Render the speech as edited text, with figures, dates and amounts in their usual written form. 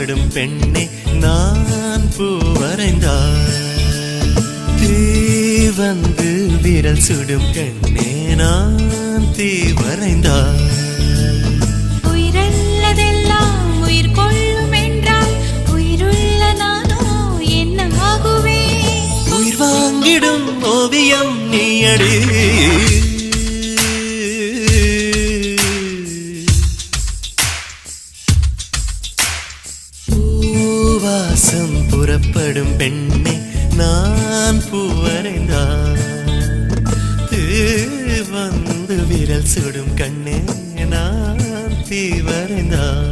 புறப்படும் பெண்ணே நான் பூ வரைந்தார். தீ வந்து விரல் சுடும் கண்ணே நான் தீ வரைந்தார். உயிரல்லதெல்லாம் உயிர் கொள்ளும் என்றால் உயிருள்ள நானோ என்ன ஆகுவேன்? உயிர் வாங்கிடும் ஓவியம் நீயடி. பூவாசம் புறப்படும் பெண்ணே நான் பூ வரைந்தார். வந்து விரல் சுடும் கண்ணே நான் தீ வரைந்தார்.